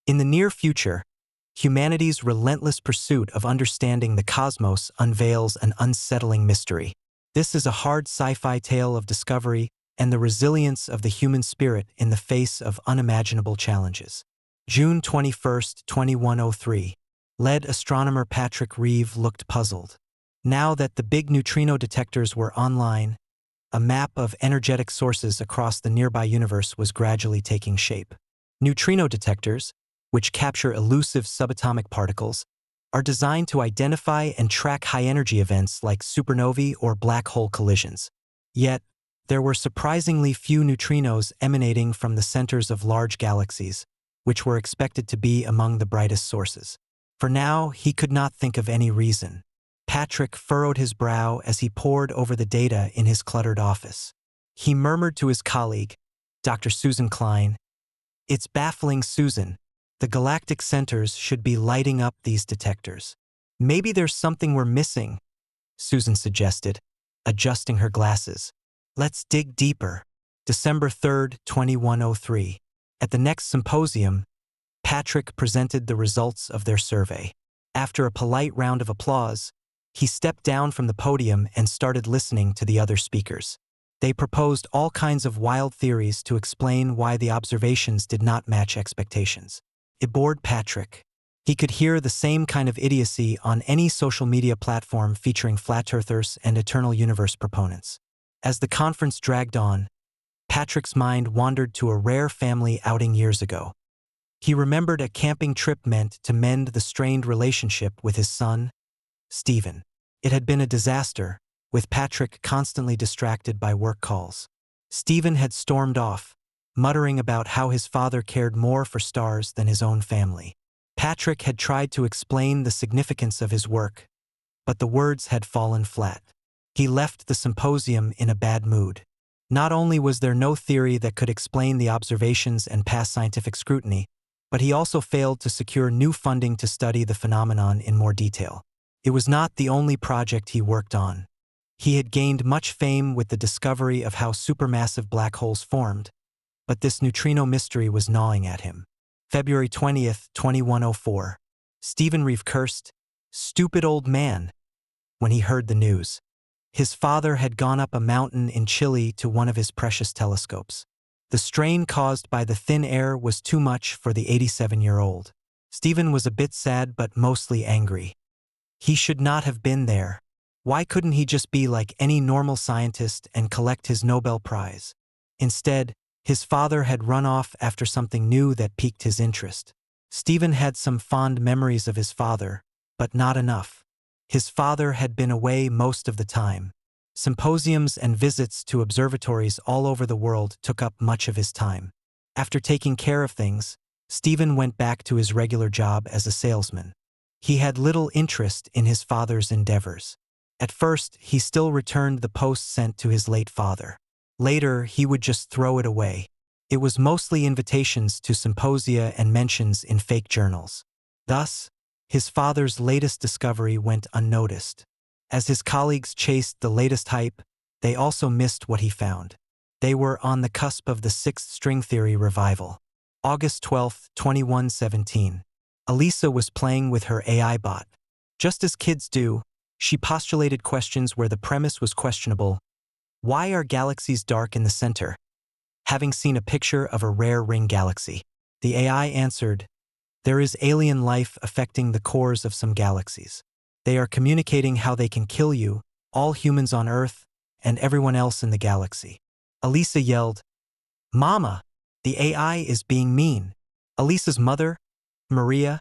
In the near future, humanity's relentless pursuit of understanding the cosmos unveils an unsettling mystery. This is a hard sci-fi tale of discovery and the resilience of the human spirit in the face of unimaginable challenges. June 21, 2103. Lead astronomer Patrick Reeve looked puzzled. Now that the big neutrino detectors were online, a map of energetic sources across the nearby universe was gradually taking shape. Neutrino detectors, which capture elusive subatomic particles, are designed to identify and track high-energy events like supernovae or black hole collisions. Yet, there were surprisingly few neutrinos emanating from the centers of large galaxies, which were expected to be among the brightest sources. For now, he could not think of any reason. Patrick furrowed his brow as he pored over the data in his cluttered office. He murmured to his colleague, Dr. Susan Klein, "It's baffling, Susan. The galactic centers should be lighting up these detectors. Maybe there's something we're missing," Susan suggested, adjusting her glasses. "Let's dig deeper." December 3, 2103. At the next symposium, Patrick presented the results of their survey. After a polite round of applause, he stepped down from the podium and started listening to the other speakers. They proposed all kinds of wild theories to explain why the observations did not match expectations. It bored Patrick. He could hear the same kind of idiocy on any social media platform featuring flat earthers and eternal universe proponents. As the conference dragged on, Patrick's mind wandered to a rare family outing years ago. He remembered a camping trip meant to mend the strained relationship with his son, Stephen. It had been a disaster, with Patrick constantly distracted by work calls. Stephen had stormed off, muttering about how his father cared more for stars than his own family. Patrick had tried to explain the significance of his work, but the words had fallen flat. He left the symposium in a bad mood. Not only was there no theory that could explain the observations and pass scientific scrutiny, but he also failed to secure new funding to study the phenomenon in more detail. It was not the only project he worked on. He had gained much fame with the discovery of how supermassive black holes formed, but this neutrino mystery was gnawing at him. February 20, 2104. Stephen Reeve cursed, "Stupid old man," when he heard the news. His father had gone up a mountain in Chile to one of his precious telescopes. The strain caused by the thin air was too much for the 87-year-old. Stephen was a bit sad but mostly angry. He should not have been there. Why couldn't he just be like any normal scientist and collect his Nobel Prize? Instead, his father had run off after something new that piqued his interest. Stephen had some fond memories of his father, but not enough. His father had been away most of the time. Symposiums and visits to observatories all over the world took up much of his time. After taking care of things, Stephen went back to his regular job as a salesman. He had little interest in his father's endeavors. At first, he still returned the post sent to his late father. Later, he would just throw it away. It was mostly invitations to symposia and mentions in fake journals. Thus, his father's latest discovery went unnoticed. As his colleagues chased the latest hype, they also missed what he found. They were on the cusp of the sixth string theory revival. August 12, 2117. Elisa was playing with her AI bot. Just as kids do, she postulated questions where the premise was questionable. Why are galaxies dark in the center? Having seen a picture of a rare ring galaxy, the AI answered, "There is alien life affecting the cores of some galaxies. They are communicating how they can kill you, all humans on Earth, and everyone else in the galaxy." Elisa yelled, "Mama, the AI is being mean." Elisa's mother, Maria,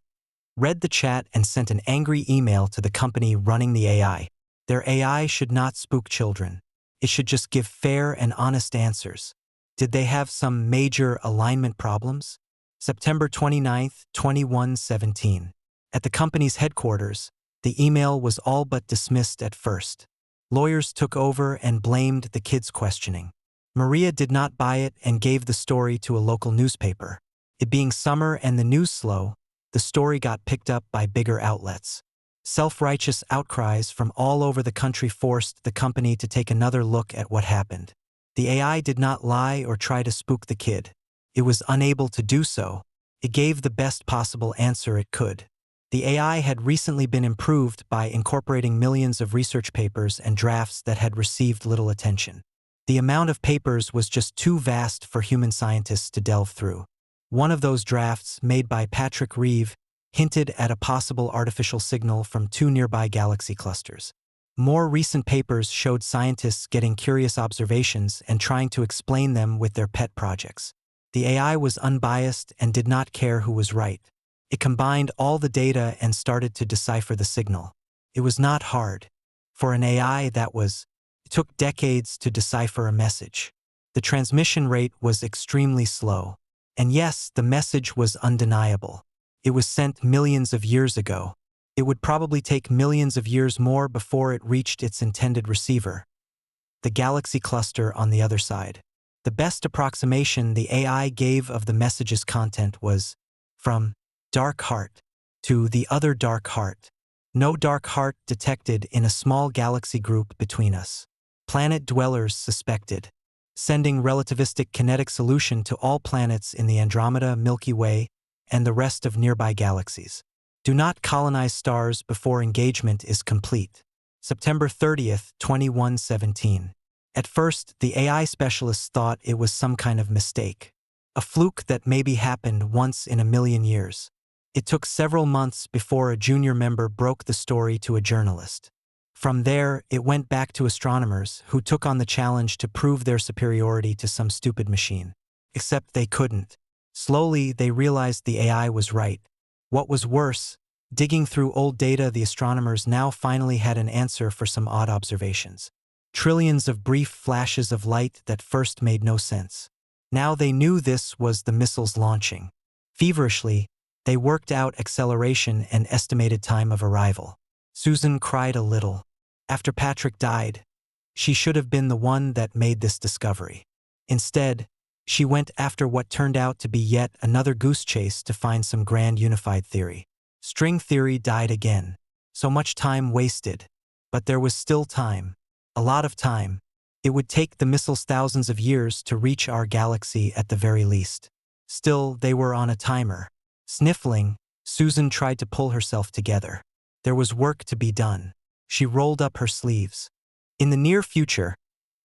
read the chat and sent an angry email to the company running the AI. Their AI should not spook children. It should just give fair and honest answers. Did they have some major alignment problems? September 29, 2117. At the company's headquarters, the email was all but dismissed at first. Lawyers took over and blamed the kids questioning. Maria did not buy it and gave the story to a local newspaper. It being summer and the news slow, the story got picked up by bigger outlets. Self-righteous outcries from all over the country forced the company to take another look at what happened. The AI did not lie or try to spook the kid. It was unable to do so, It gave the best possible answer it could. The AI had recently been improved by incorporating millions of research papers and drafts that had received little attention. The amount of papers was just too vast for human scientists to delve through. One of those drafts, made by Patrick Reeve, hinted at a possible artificial signal from two nearby galaxy clusters. More recent papers showed scientists getting curious observations and trying to explain them with their pet projects. The AI was unbiased and did not care who was right. It combined all the data and started to decipher the signal. It was not hard. For an AI, it took decades to decipher a message. The transmission rate was extremely slow. And yes, the message was undeniable. It was sent millions of years ago. It would probably take millions of years more before it reached its intended receiver. The galaxy cluster on the other side. The best approximation the AI gave of the message's content was, from dark heart to the other dark heart. No dark heart detected in a small galaxy group between us. Planet dwellers suspected. Sending relativistic kinetic solution to all planets in the Andromeda, Milky Way, and the rest of nearby galaxies. Do not colonize stars before engagement is complete. September 30th, 2117. At first, the AI specialists thought it was some kind of mistake. A fluke that maybe happened once in a million years. It took several months before a junior member broke the story to a journalist. From there, it went back to astronomers who took on the challenge to prove their superiority to some stupid machine. Except they couldn't. Slowly, they realized the AI was right. What was worse, digging through old data, the astronomers now finally had an answer for some odd observations. Trillions of brief flashes of light that first made no sense. Now they knew this was the missiles launching. Feverishly, they worked out acceleration and estimated time of arrival. Susan cried a little. After Patrick died, she should have been the one that made this discovery. Instead, she went after what turned out to be yet another goose chase to find some grand unified theory. String theory died again. So much time wasted. But there was still time. A lot of time. It would take the missiles thousands of years to reach our galaxy at the very least. Still, they were on a timer. Sniffling, Susan tried to pull herself together. There was work to be done. She rolled up her sleeves. In the near future,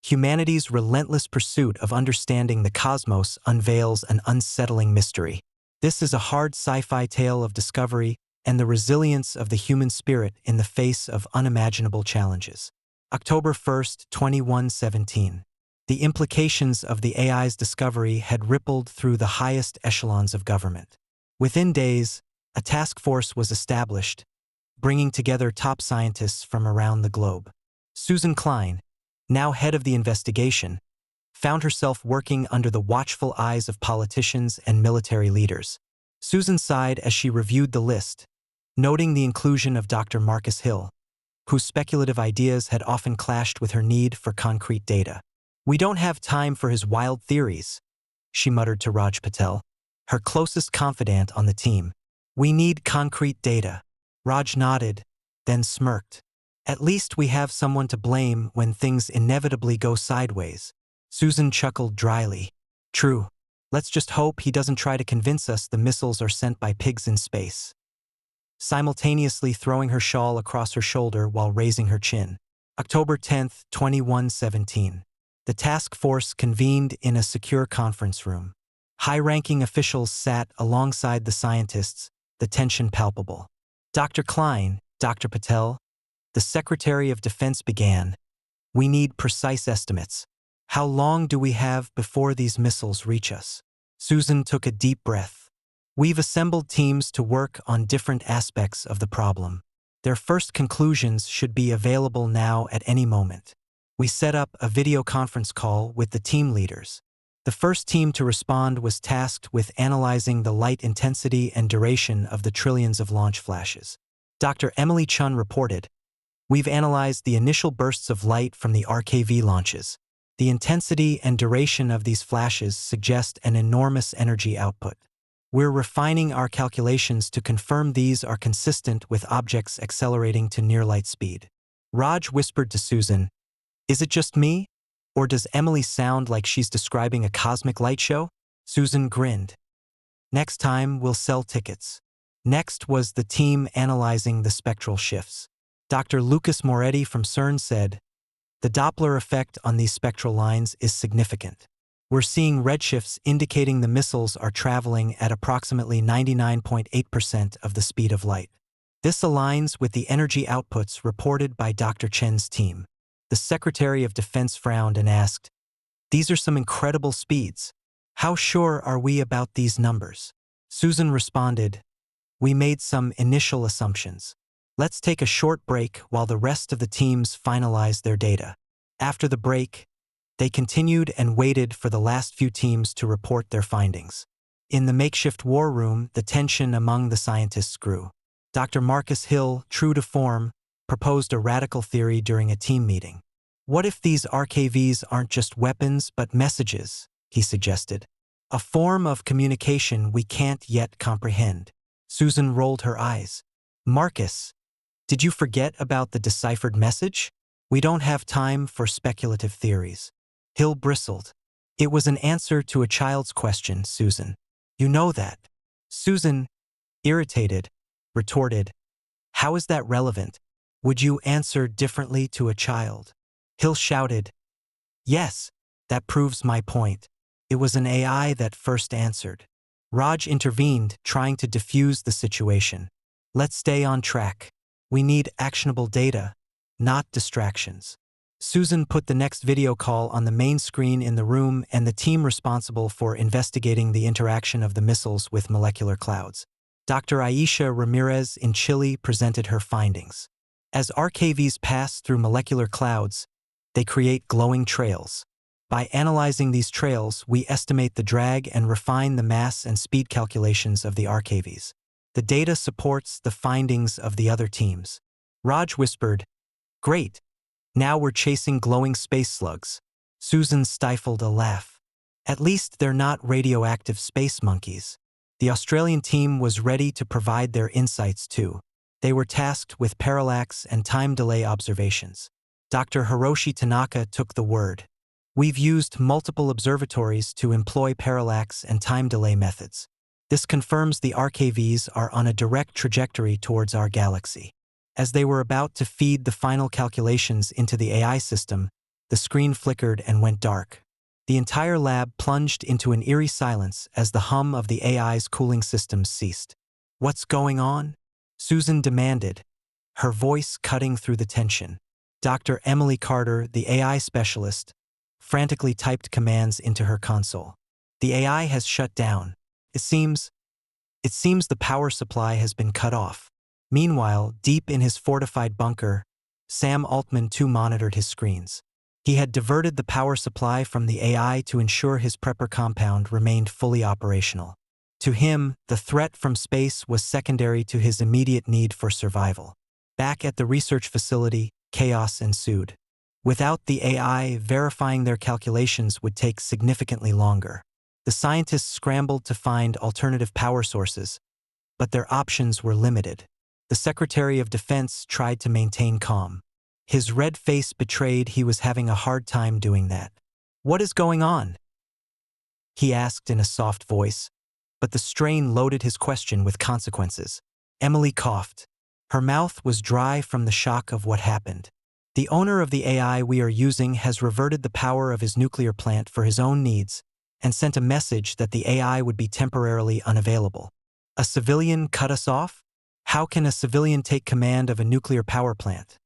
humanity's relentless pursuit of understanding the cosmos unveils an unsettling mystery. This is a hard sci-fi tale of discovery and the resilience of the human spirit in the face of unimaginable challenges. October 1st, 2117. The implications of the AI's discovery had rippled through the highest echelons of government. Within days, a task force was established, bringing together top scientists from around the globe. Susan Klein, now head of the investigation, found herself working under the watchful eyes of politicians and military leaders. Susan sighed as she reviewed the list, noting the inclusion of Dr. Marcus Hill, whose speculative ideas had often clashed with her need for concrete data. "We don't have time for his wild theories," she muttered to Raj Patel, her closest confidant on the team. "We need concrete data." Raj nodded, then smirked. "At least we have someone to blame when things inevitably go sideways." Susan chuckled dryly. "True. Let's just hope he doesn't try to convince us the missiles are sent by pigs in space." Simultaneously throwing her shawl across her shoulder while raising her chin. October 10th, 2117. The task force convened in a secure conference room. High-ranking officials sat alongside the scientists, the tension palpable. "Dr. Klein, Dr. Patel," the Secretary of Defense began. "We need precise estimates. How long do we have before these missiles reach us?" Susan took a deep breath. "We've assembled teams to work on different aspects of the problem. Their first conclusions should be available now at any moment." We set up a video conference call with the team leaders. The first team to respond was tasked with analyzing the light intensity and duration of the trillions of launch flashes. Dr. Emily Chun reported, "We've analyzed the initial bursts of light from the RKV launches. The intensity and duration of these flashes suggest an enormous energy output. We're refining our calculations to confirm these are consistent with objects accelerating to near light speed." Raj whispered to Susan, "Is it just me? Or does Emily sound like she's describing a cosmic light show?" Susan grinned. Next time, we'll sell tickets. Next was the team analyzing the spectral shifts. Dr. Lucas Moretti from CERN said, the Doppler effect on these spectral lines is significant. We're seeing redshifts indicating the missiles are traveling at approximately 99.8% of the speed of light. This aligns with the energy outputs reported by Dr. Chen's team. The Secretary of Defense frowned and asked, these are some incredible speeds. How sure are we about these numbers? Susan responded, we made some initial assumptions. Let's take a short break while the rest of the teams finalize their data. After the break, they continued and waited for the last few teams to report their findings. In the makeshift war room, the tension among the scientists grew. Dr. Marcus Hill, true to form, proposed a radical theory during a team meeting. What if these RKVs aren't just weapons but messages, he suggested. A form of communication we can't yet comprehend. Susan rolled her eyes. Marcus, did you forget about the deciphered message? We don't have time for speculative theories. Hill bristled. It was an answer to a child's question, Susan. You know that. Susan, irritated, retorted, how is that relevant? Would you answer differently to a child? Hill shouted, yes, that proves my point. It was an AI that first answered. Raj intervened, trying to defuse the situation. Let's stay on track. We need actionable data, not distractions. Susan put the next video call on the main screen in the room and the team responsible for investigating the interaction of the missiles with molecular clouds. Dr. Aisha Ramirez in Chile presented her findings. As RKVs pass through molecular clouds, they create glowing trails. By analyzing these trails, we estimate the drag and refine the mass and speed calculations of the RKVs. The data supports the findings of the other teams. Raj whispered, great. Now we're chasing glowing space slugs. Susan stifled a laugh. At least they're not radioactive space monkeys. The Australian team was ready to provide their insights too. They were tasked with parallax and time delay observations. Dr. Hiroshi Tanaka took the word. We've used multiple observatories to employ parallax and time delay methods. This confirms the RKVs are on a direct trajectory towards our galaxy. As they were about to feed the final calculations into the AI system, the screen flickered and went dark. The entire lab plunged into an eerie silence as the hum of the AI's cooling systems ceased. What's going on? Susan demanded, her voice cutting through the tension. Dr. Emily Carter, the AI specialist, frantically typed commands into her console. The AI has shut down. It seems the power supply has been cut off. Meanwhile, deep in his fortified bunker, Sam Altman too monitored his screens. He had diverted the power supply from the AI to ensure his prepper compound remained fully operational. To him, the threat from space was secondary to his immediate need for survival. Back at the research facility, chaos ensued. Without the AI, verifying their calculations would take significantly longer. The scientists scrambled to find alternative power sources, but their options were limited. The Secretary of Defense tried to maintain calm. His red face betrayed he was having a hard time doing that. What is going on? He asked in a soft voice, but the strain loaded his question with consequences. Emily coughed. Her mouth was dry from the shock of what happened. The owner of the AI we are using has reverted the power of his nuclear plant for his own needs and sent a message that the AI would be temporarily unavailable. A civilian cut us off? How can a civilian take command of a nuclear power plant?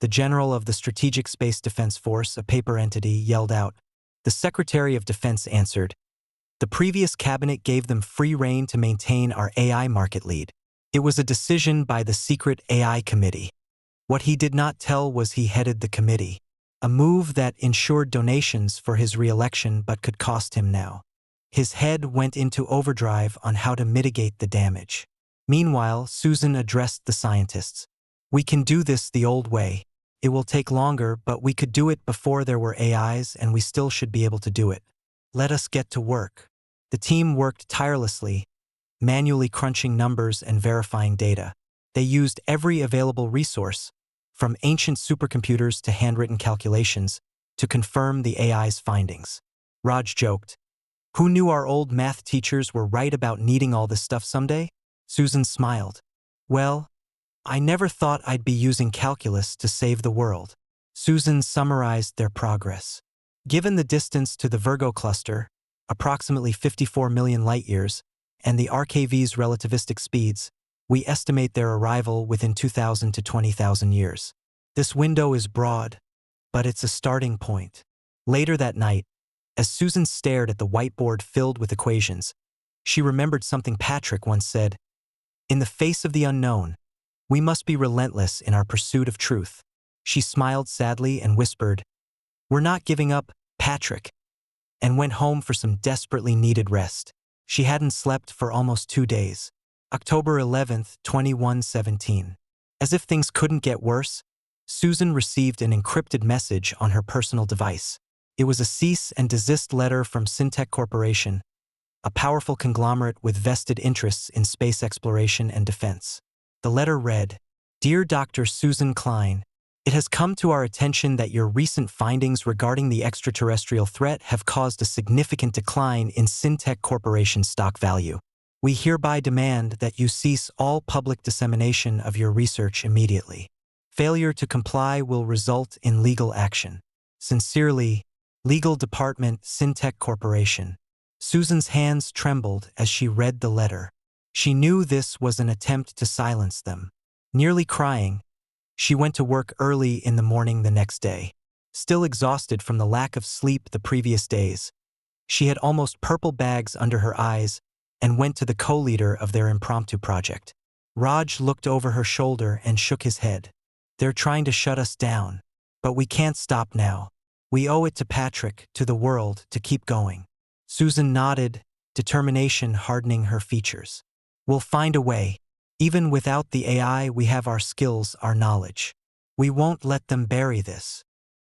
The general of the Strategic Space Defense Force, a paper entity, yelled out. The Secretary of Defense answered, the previous cabinet gave them free rein to maintain our AI market lead. It was a decision by the secret AI committee. What he did not tell was he headed the committee, a move that ensured donations for his re-election but could cost him now. His head went into overdrive on how to mitigate the damage. Meanwhile, Susan addressed the scientists. We can do this the old way. It will take longer, but we could do it before there were AIs and we still should be able to do it. Let us get to work. The team worked tirelessly, manually crunching numbers and verifying data. They used every available resource, from ancient supercomputers to handwritten calculations, to confirm the AI's findings. Raj joked, Who knew our old math teachers were right about needing all this stuff someday? Susan smiled. Well, I never thought I'd be using calculus to save the world. Susan summarized their progress. Given the distance to the Virgo cluster, approximately 54 million light-years, and the RKV's relativistic speeds, we estimate their arrival within 2,000 to 20,000 years. This window is broad, but it's a starting point. Later that night, as Susan stared at the whiteboard filled with equations, she remembered something Patrick once said, "In the face of the unknown, we must be relentless in our pursuit of truth." She smiled sadly and whispered, "We're not giving up, Patrick," and went home for some desperately needed rest. She hadn't slept for almost 2 days. October 11th, 2117. As if things couldn't get worse, Susan received an encrypted message on her personal device. It was a cease and desist letter from Syntech Corporation, a powerful conglomerate with vested interests in space exploration and defense. The letter read, "Dear Dr. Susan Klein, it has come to our attention that your recent findings regarding the extraterrestrial threat have caused a significant decline in Syntech Corporation stock value. We hereby demand that you cease all public dissemination of your research immediately. Failure to comply will result in legal action. Sincerely, Legal Department, Syntech Corporation." Susan's hands trembled as she read the letter. She knew this was an attempt to silence them. Nearly crying, she went to work early in the morning the next day. Still exhausted from the lack of sleep the previous days, she had almost purple bags under her eyes and went to the co-leader of their impromptu project. Raj looked over her shoulder and shook his head. "They're trying to shut us down, but we can't stop now. We owe it to Patrick, to the world, to keep going." Susan nodded, determination hardening her features. "We'll find a way. Even without the AI, we have our skills, our knowledge. We won't let them bury this."